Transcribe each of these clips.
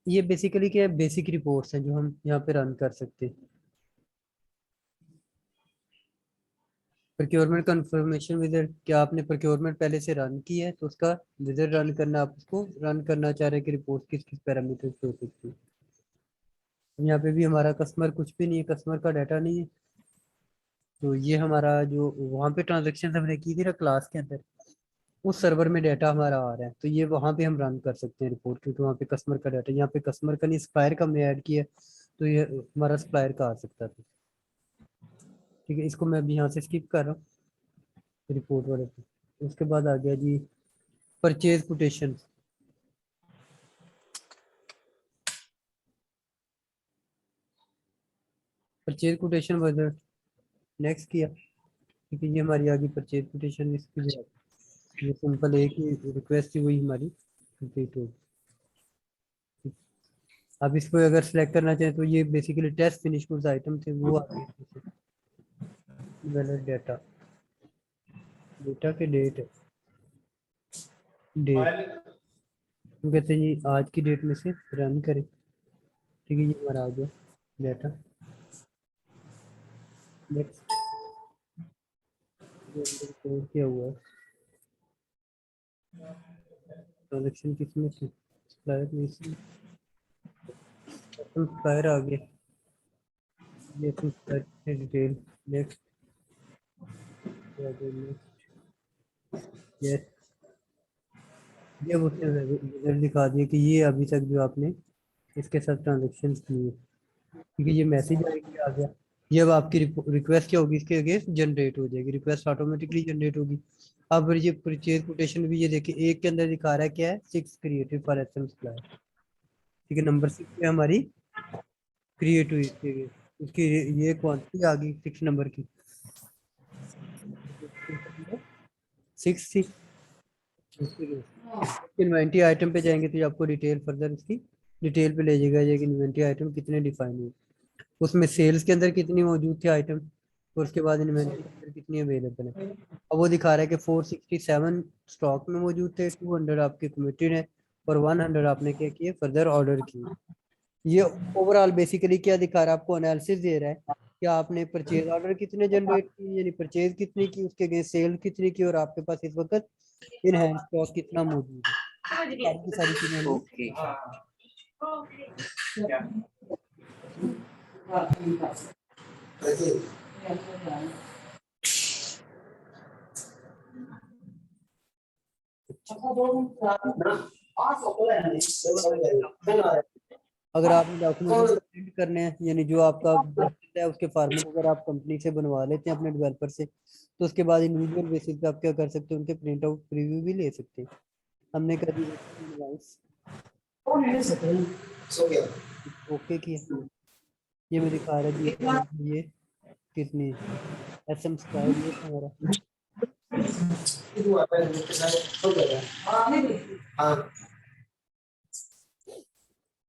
ये बेसिकली क्या है, बेसिक रिपोर्ट्स हैं जो हम यहाँ पे रन कर सकते हैं। प्रोक्योरमेंट कंफर्मेशन विजिट, क्या आपने प्रोक्योरमेंट पहले से रन की है तो उसका विजिट रन करना, आप उसको रन करना चाह रहे हैं कि रिपोर्ट किस किस पैरामीटर पे हो सकती है। यहाँ पे भी हमारा कस्टमर कुछ भी नहीं है, कस्टमर का डाटा नहीं है। तो ये हमारा जो वहाँ पे ट्रांजेक्शन हमने की थी ना क्लास के अंदर, उस सर्वर में डाटा हमारा आ रहा है, तो ये वहाँ पे हम रन कर सकते हैं रिपोर्ट, क्योंकि वहाँ पे कस्टमर का डाटा, यहाँ पे कस्टमर का नहीं सप्लायर का हमने ऐड किया है, तो ये हमारा सप्लायर का आ सकता था। ठीक है, इसको मैं अभी यहाँ से स्किप कर रहा हूँ रिपोर्ट वाले पे। उसके बाद आ गया जी purchase quotation. Purchase quotation budget next किया, क्योंकि ये हमारी आ गई परचेज कोटेशन। इसकी जो ये सिंपल एक ही रिक्वेस्ट थी, वही हमारी कंप्लीट होगी। अब इसको अगर सेलेक्ट करना चाहें तो ये बेसिकली टेस्ट फिनिश कुछ आइटम थे वो आ गए। वैलिड डाटा, डेटा के डेट डेट हम कहते हैं जी आज की डेट में से रन करें। ठीक है, ये हमारा आ गया डाटा। नेक्स्ट क्या हुआ है, ट्रांजेक्शन किसमें थी, सप्लायर में से सप्लायर आ गया, ये सप्लायर डिटेल। नेक्स्ट यस, ये उसने रिजल्ट दिखा दिया कि ये अभी तक जो आपने इसके साथ ट्रांजेक्शन की है। ठीक है, ये मैसेज आ गया। ये अब आपकी रिक्वेस्ट क्या होगी, इसके अगेंस्ट जनरेट हो जाएगी, रिक्वेस्ट ऑटोमेटिकली जनरेट होगी। अब ये परचेज कोटेशन भी ये देखिए एक के अंदर दिखा रहा है क्या है, 6 क्रिएटिव फॉर एसएम सप्लाई। ठीक है, नंबर 6 पे हमारी क्रिएट हुई थी उसकी, ये क्वांटिटी आ गई 6 नंबर की, 6 थी। इन्वेंट्री आइटम पे जाएंगे तो आपको डिटेल फर्दर इसकी डिटेल पे ले जाएगा, ये इन्वेंट्री आइटम कितने डिफाइन हुए, उसमें सेल्स के अंदर कितनी मौजूद थी आइटम, और उसके बाद इन्वेंट्री के अंदर कितनी अवेलेबल है। अब वो दिखा रहा है कि 467 स्टॉक में मौजूद थे, 200 आपके कमिटेड है, और 100 आपने क्या किए फर्दर ऑर्डर किए। ये ओवरऑल बेसिकली क्या दिखा रहा है, आपको एनालिसिस दे रहा है कि आपने परचेज ऑर्डर कितने जनरेट किए, यानी परचेज कितनी की, उसके अगेंस्ट सेल कितनी की, और आपके पास इस वक्त इन हैंड स्टॉक कितना मौजूद है। सारी की सारी चीजें हमने ओके। अगर आपने डॉक्यूमेंट प्रिंट करने हैं, यानी जो आपका document है उसके फॉर्मेट अगर आप कंपनी से बनवा लेते हैं अपने डेवलपर से, तो उसके बाद इंडिविजुअल बेसिस पे आप क्या कर सकते हैं, उनके प्रिंट आउट प्रीव्यू भी ले सकते हैं। हमने कर दी डिवाइस ओके किया, ये मुझे दिखा रहा है जी ये कितनी एसएम स्क्वायर ये था हमारा।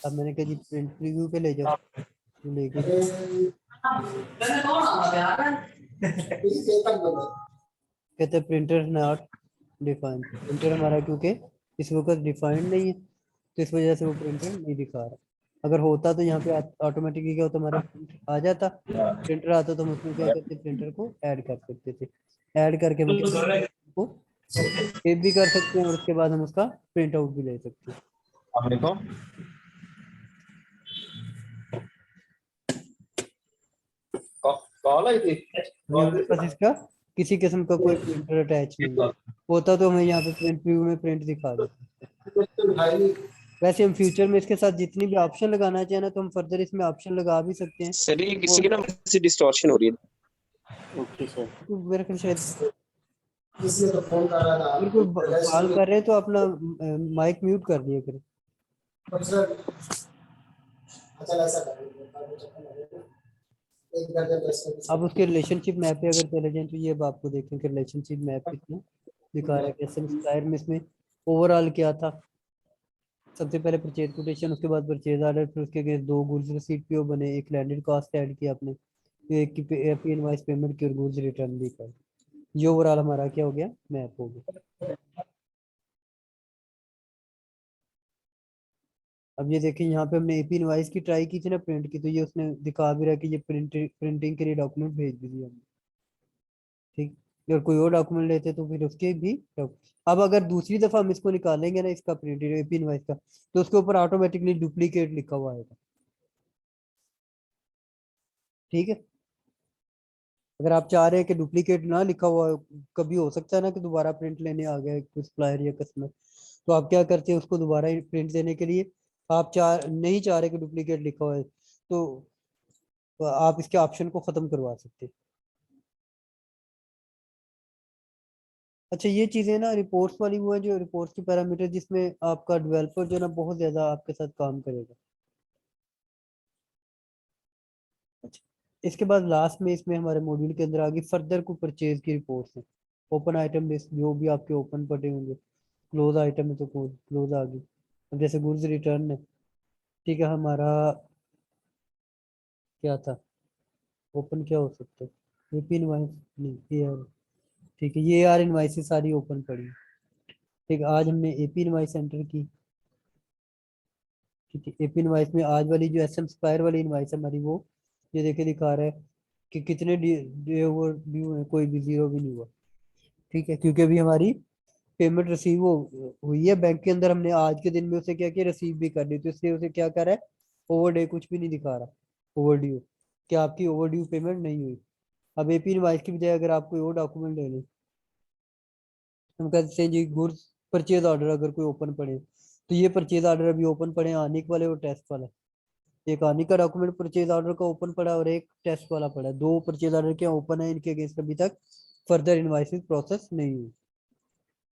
अब मैंने कहा जी प्रिंट प्रीव्यू पे ले जाओ, तो लेके कहते हैं प्रिंटर नॉट डिफाइंड, प्रिंटर हमारा क्योंकि इस वक्त डिफाइंड नहीं है, तो इस वजह से वो प्रिंटर नहीं दिखा रहा। अगर होता तो यहाँ पे ऑटोमेटिकली क्या होता, हमारा प्रिंटर आ जाता, प्रिंटर आता तो हम उसमें क्या करते, प्रिंटर को ऐड कर सकते थे। ऐड करके हम को सेव भी कर सकते हैं, और उसके बाद हम उसका प्रिंट आउट भी ले सकते हैं। हमारे पास इसका किसी किस्म का कोई प्रिंटर अटैच नहीं है, होता तो हमें यहाँ पे प्रिंट व्यू में प्रिंट दिखा देता। वैसे हम फ्यूचर में इसके साथ जितनी भी ऑप्शन लगाना चाहें ना, तो हम फर्दर इसमें ऑप्शन लगा भी सकते हैं। सर ये वो किसी की ना वैसे डिस्टॉर्शन हो रही है। Okay sir. तो मेरे ख्याल शायद अगर कोई कॉल कर रहे हैं तो अपना माइक म्यूट कर दिया करें। अब उसके रिलेशनशिप मैप पे अगर चले जाएं तो ये अब आपको देखें कि रिलेशनशिप मैप कितना दिखा रहा है, कैसे स्क्वायर में इसमें ओवरऑल क्या था। सबसे पहले परचेज कोटेशन, उसके बाद परचेज ऑर्डर, फिर उसके अगेंस्ट 2 गुड्स रिसीट पीओ बने, एक लैंडेड कॉस्ट ऐड किया आपने, फिर एक की पे इनवॉइस पेमेंट की, और गुड्स रिटर्न भी कर। ये ओवरऑल हमारा क्या हो गया, मैप हो गया। अब ये देखिए यहाँ पे हमने एपी इनवाइस की ट्राई की थी ना प्रिंट की, तो ये उसने दिखा भी रहा है कि ये प्रिंटिंग के लिए डॉक्यूमेंट भेज भी दिया हमने। ठीक। अगर कोई और डॉक्यूमेंट लेते तो फिर उसके भी अब अगर दूसरी दफा हम इसको निकालेंगे ना, इसका प्रिंटेड एपी इनवाइस का, तो उसके ऊपर ऑटोमेटिकली डुप्लीकेट लिखा हुआ आएगा। ठीक है। अगर आप चाह रहे हैं कि डुप्लीकेट ना लिखा हुआ हो, कभी हो सकता है ना कि दोबारा प्रिंट लेने आ गया कोई सप्लायर या कस्टमर, तो आप क्या करते हैं, उसको दोबारा प्रिंट देने के लिए आप नहीं चाह रहे कि डुप्लीकेट लिखा हुआ है, तो आप इसके ऑप्शन को खत्म करवा सकते हैं। अच्छा, ये चीजें ना रिपोर्ट्स वाली वो है, जो रिपोर्ट्स की पैरामीटर जिसमें आपका डेवलपर जो है ना बहुत ज्यादा आपके साथ काम करेगा। अच्छा, इसके बाद लास्ट में इसमें हमारे मॉड्यूल के अंदर आगे फर्दर को परचेज की रिपोर्ट्स है। ओपन आइटम लिस्ट जो भी आपके ओपन पड़े होंगे, क्लोज आइटम है तो क्लोज आ गई। अब जैसे गुड्स रिटर्न है, ठीक है, हमारा क्या था, ओपन क्या हो सकता है, एपी इनवाइस नहीं AR, ठीक है, ये AR इनवाइसेस सारी ओपन पड़ी हैं। ठीक है, आज हमने एपी इनवाइस एंटर की। ठीक है, एपी इनवाइस में आज वाली जो एसएम स्क्वायर वाली इनवाइस है हमारी, वो ये देखिए दिखा रहा है कि कितने डे ओवर ड्यू है, कोई भी जीरो भी नहीं हुआ। ठीक है, क्योंकि अभी हमारी पेमेंट रिसीव हुई है बैंक के अंदर, हमने आज के दिन में उसे क्या किया, रिसीव भी कर ली, तो इसलिए उसे क्या कर रहा है, ओवर डे कुछ भी नहीं दिखा रहा, ओवर ड्यू, कि आपकी ओवर ड्यू पेमेंट नहीं हुई। अब एपी इनवाइस की बजाय अगर आप कोई और डॉक्यूमेंट ले लें, हम कहते हैं जी गुड्स परचेज ऑर्डर अगर कोई ओपन पड़े, तो ये परचेज ऑर्डर अभी ओपन पड़े हैं, आने के वाले और टेस्ट वाला, एक आने का डॉक्यूमेंट परचेज ऑर्डर का ओपन पड़ा और एक टेस्ट वाला पड़ा, दो परचेज ऑर्डर क्या ओपन है, इनके अगेंस्ट अभी तक फर्दर इनवाइसेस प्रोसेस नहीं हुई।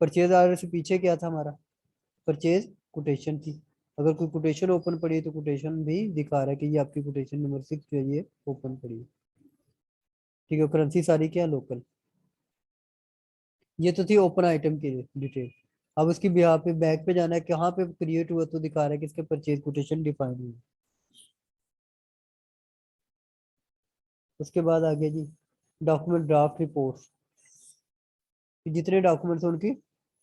परचेज ऑर्डर से पीछे क्या था हमारा, परचेज कोटेशन थी, अगर कोई कोटेशन ओपन पड़ी है तो कोटेशन भी दिखा रहा है कि ये आपकी कोटेशन नंबर 6 जो है ये ओपन पड़ी है। ठीक है, करेंसी सारी क्या लोकल। ये तो थी ओपन आइटम की डिटेल। अब उसकी बिहार पे बैक पे जाना है, कहाँ पे क्रिएट हुआ, तो दिखा रहा है कि इसके परचेज कोटेशन डिफाइन हुई। उसके बाद आगे जी डॉक्यूमेंट ड्राफ्ट रिपोर्ट, जितने डॉक्यूमेंट्स हैं उनकी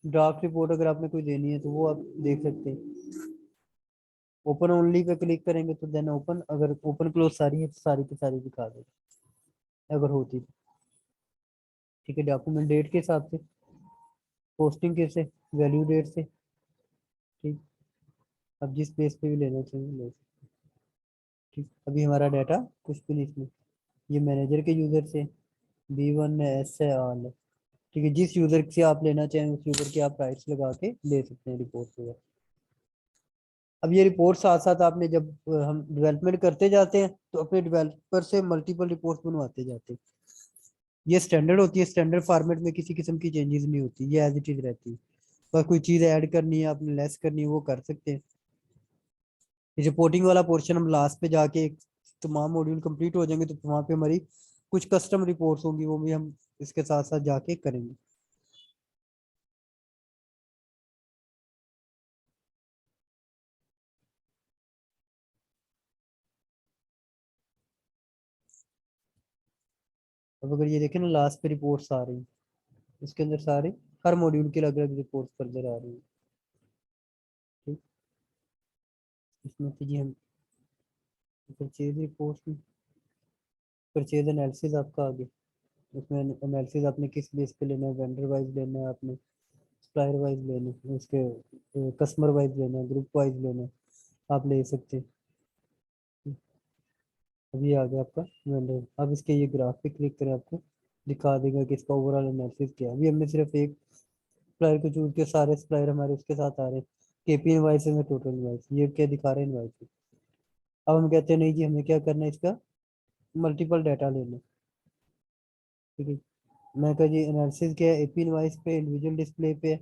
ड्राफ्ट रिपोर्ट अगर आपने कोई देनी है तो वो आप देख सकते हैं। ओपन ओनली पे क्लिक करेंगे तो देन ओपन, अगर ओपन क्लोज सारी है तो सारी की सारी दिखा देगा अगर होती तो। ठीक है, डॉक्यूमेंट डेट के हिसाब से, पोस्टिंग के से, वैल्यू डेट से। ठीक। अब जिस पेज पे भी लेना चाहिए ले सकते। ठीक, अभी हमारा डाटा कुछ भी नहीं इसमें, ये मैनेजर के यूजर से, B1 है, S है, ऑल है। ठीक है, जिस यूजर से आप लेना चाहें उस यूजर के आप राइट्स लगा के ले सकते हैं रिपोर्ट वगैरह। अब ये रिपोर्ट साथ साथ आपने जब हम डेवलपमेंट करते जाते हैं तो अपने डेवलपर से मल्टीपल रिपोर्ट बनवाते जाते हैं। ये स्टैंडर्ड होती है, स्टैंडर्ड फॉर्मेट में किसी किस्म की चेंजेस नहीं होती, ये एज इट इज रहती है। बस कोई चीज़ ऐड करनी है आपने, लेस करनी है, वो कर सकते हैं। रिपोर्टिंग वाला पोर्शन हम लास्ट पे जाके तमाम मॉड्यूल कंप्लीट हो जाएंगे तो वहाँ पे हमारी कुछ कस्टम रिपोर्ट्स होंगी, वो भी हम इसके साथ साथ जाके करेंगे। अब अगर ये देखें ना लास्ट पे रिपोर्ट्स आ रही हैं, इसके अंदर सारे हर मॉड्यूल की अलग अलग रिपोर्ट्स फर्दर आ रही हैं। ठीक। इसमें तो जी हम परचेज रिपोर्ट में परचेज एनालिसिस आपका आगे, उसमें एनालिसिस आपने किस बेस पे लेना है, वेंडर वाइज लेना है आपने, सप्लायर वाइज लेना है, उसके कस्टमर वाइज लेना है, ग्रुप वाइज लेना है, आप ले सकते हैं। अभी आ गया आपका वेंडर, अब इसके ये ग्राफ पे क्लिक करें, आपको दिखा देगा कि इसका ओवरऑल एनालिसिस क्या है। अभी हमने सिर्फ एक सप्लायर को चूज किया, सारे सप्लायर हमारे उसके साथ आ रहे हैं, केपी इनवाइस में टोटल इनवाइस ये क्या दिखा रहे हैं इनवाइस। अब हम कहते हैं नहीं जी हमें क्या करना है, इसका मल्टीपल डाटा लेना है। ठीक है, मैं कहा जी एनालिसिस क्या है, एपी इनवाइस पे, इंडिविजुअल डिस्प्ले पे,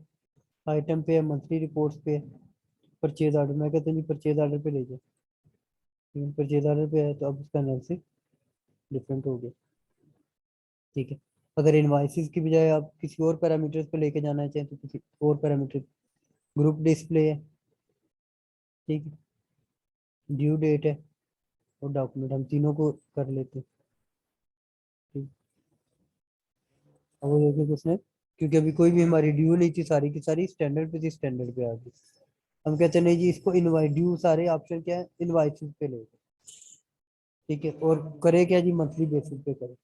आइटम पे, मंथली रिपोर्ट्स पे, परचेज ऑर्डर, मैं कहता हूँ जी परचेज ऑर्डर पे ले जाए। परचेज ऑर्डर पे है तो अब उसका एनालिसिस डिफरेंट हो गया। ठीक है, अगर इनवाइसिस की बजाय आप किसी और पैरामीटर्स पे लेके जाना चाहें तो किसी और पैरामीटर, ग्रुप डिस्प्ले है, ठीक है, ड्यू डेट है और डॉक्यूमेंट, हम तीनों को कर लेते हैं। ठीक। अब वो देखिए किसने, क्योंकि अभी कोई भी हमारी ड्यू नहीं थी, सारी की सारी स्टैंडर्ड पे थी, स्टैंडर्ड पे आ गई। हम कहते हैं नहीं जी इसको इनवाइस ड्यू सारे ऑप्शन क्या है इनवाइसेस पे ले, ठीक है, और करे क्या जी मंथली बेसिस पे करे,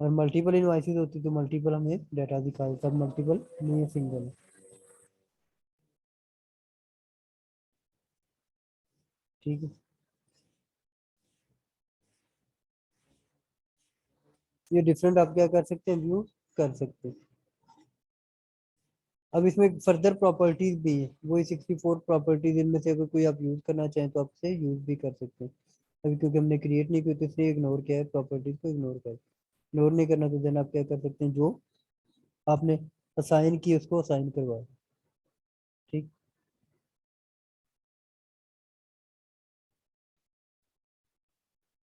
और मल्टीपल इनवाइसेस होती तो मल्टीपल हमें डाटा दिखाए, तब मल्टीपल नहीं है सिंगल है। ठीक है, ये डिफरेंट आप क्या कर सकते हैं व्यू कर सकते हैं। अब इसमें फर्दर प्रॉपर्टीज भी है, वही 64 प्रॉपर्टीज, इनमें से अगर कोई आप यूज करना चाहें तो आप इसे यूज भी कर सकते हैं। अभी क्योंकि हमने क्रिएट नहीं की तो इसलिए इग्नोर किया है, प्रॉपर्टीज को इग्नोर कर, इग्नोर नहीं करना तो देन आप क्या कर सकते हैं जो आपने असाइन की उसको असाइन करवा, ठीक।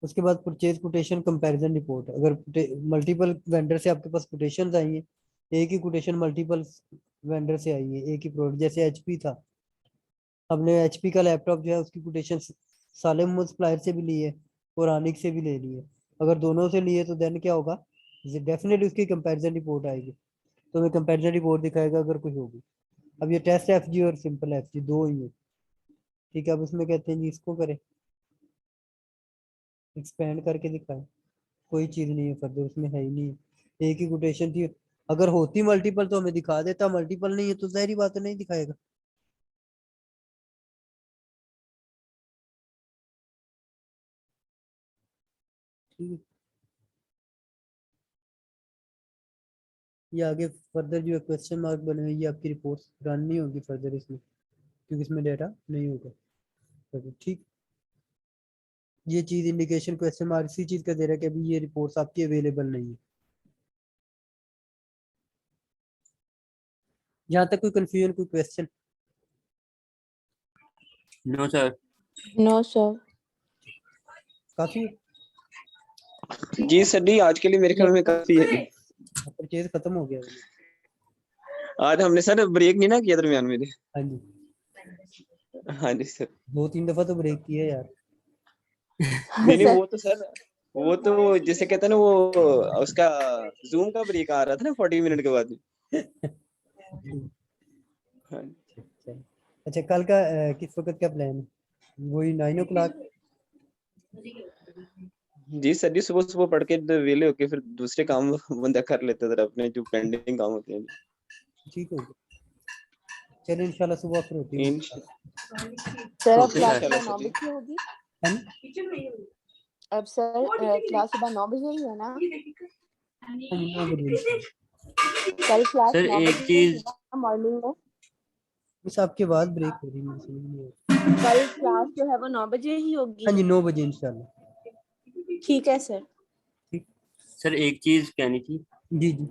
उसके बाद परचेज कोटेशन कंपैरिजन रिपोर्ट, अगर मल्टीपल वेंडर से आपके पास कोटेशन आई है, एक ही कोटेशन मल्टीपल वेंडर से आई है एक ही प्रोडक्ट, जैसे एचपी था, हमने एचपी का लैपटॉप जो है उसकी कोटेशन सालेम सप्लायर से भी ली है और आनिक से भी ले ली है, अगर दोनों से लिए तो देन क्या होगा, डेफिनेटली उसकी कंपैरिजन रिपोर्ट आएगी, तो हमें कंपैरिजन रिपोर्ट दिखाएगा अगर कुछ होगी। अब ये टेस्ट एफजी और सिंपल एफजी दो ही है, ठीक है। अब उसमें कहते हैं जी इसको करें एक्सपेंड करके दिखाएं, कोई चीज नहीं है फर्दर उसमें है ही नहीं, एक ही कोटेशन थी, अगर होती मल्टीपल तो हमें दिखा देता, मल्टीपल नहीं है तो जाहिर बात है नहीं दिखाएगा। ठीक है, ये आगे फर्दर जो क्वेश्चन मार्क बने हुए ये आपकी रिपोर्ट रन नहीं होगी फर्दर इसमें, क्योंकि इसमें डेटा नहीं होगा फर्दर, ठीक। ये चीज इंडिकेशन क्वेश्चन मार्क इसी चीज का दे रहा है कि अभी ये रिपोर्ट्स आपकी अवेलेबल नहीं है। यहाँ तक कोई कंफ्यूजन कोई question? No sir. No sir. काफी जी सर जी, आज के लिए मेरे ख्याल में काफी है। परचेज खत्म हो गया। आज हमने सर ब्रेक नहीं ना किया दरमियान में। हाँ जी, हाँ जी सर। 2-3 दफा तो ब्रेक किया यार। नहीं नहीं वो तो सर, वो तो जैसे कहते हैं ना वो उसका जूम का ब्रेक आ रहा था ना 40 मिनट के बाद। हाँ। अच्छा कल का किस वक्त का प्लान है? वही 9 o'clock? जी सर जी, सुबह सुबह पढ़ के वेले होके फिर दूसरे काम बंदा कर लेते थे अपने जो पेंडिंग काम होते हैं। ठीक हो गया, चलिए इंशाल्लाह सुबह फिर होती है। सर अब ओके क्लास सर। सुबह 9 बजे होगी। है अब सर क्लास सुबह 9 बजे ही है ना? कल क्लास सर 9 एक बजे चीज, मॉर्निंग में। बस आपके बाद ब्रेक हो रही है, मुझे समझ नहीं आ रहा। कल क्लास जो है वो 9 बजे ही होगी। हाँ जी 9 बजे इंशाल्लाह। ठीक है सर। सर एक चीज कहनी थी जी जी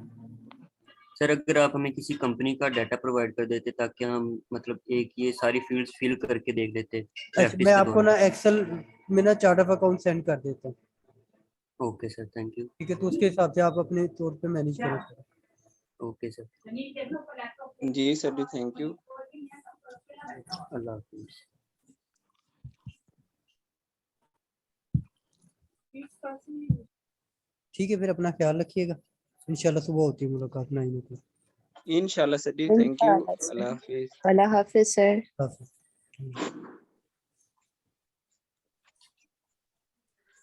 सर, अगर आप हमें किसी कंपनी का डाटा प्रोवाइड कर देते ताकि हम मतलब एक ये सारी फील्ड्स फिल करके देख लेते अच्छा, प्रैक्टिस मैं के आपको ना दौरान। एक्सेल में ना चार्ट ऑफ अकाउंट सेंड कर देता हूँ, ओके सर, थैंक यू। ठीक है, तो उसके हिसाब से आप अपने तौर पे मैनेज करो। ओके सर, जी सर जी, थैंक यू। अल्लाह हाफिज। ठीक है, फिर अपना ख्याल रखिएगा, इंशाल्लाह सुबह होती है मुलाकात 9 o'clock। इंशाल्लाह सर जी, थैंक यू। अल्लाह हाफिज। अल्लाह हाफिज सर। हाफिज़।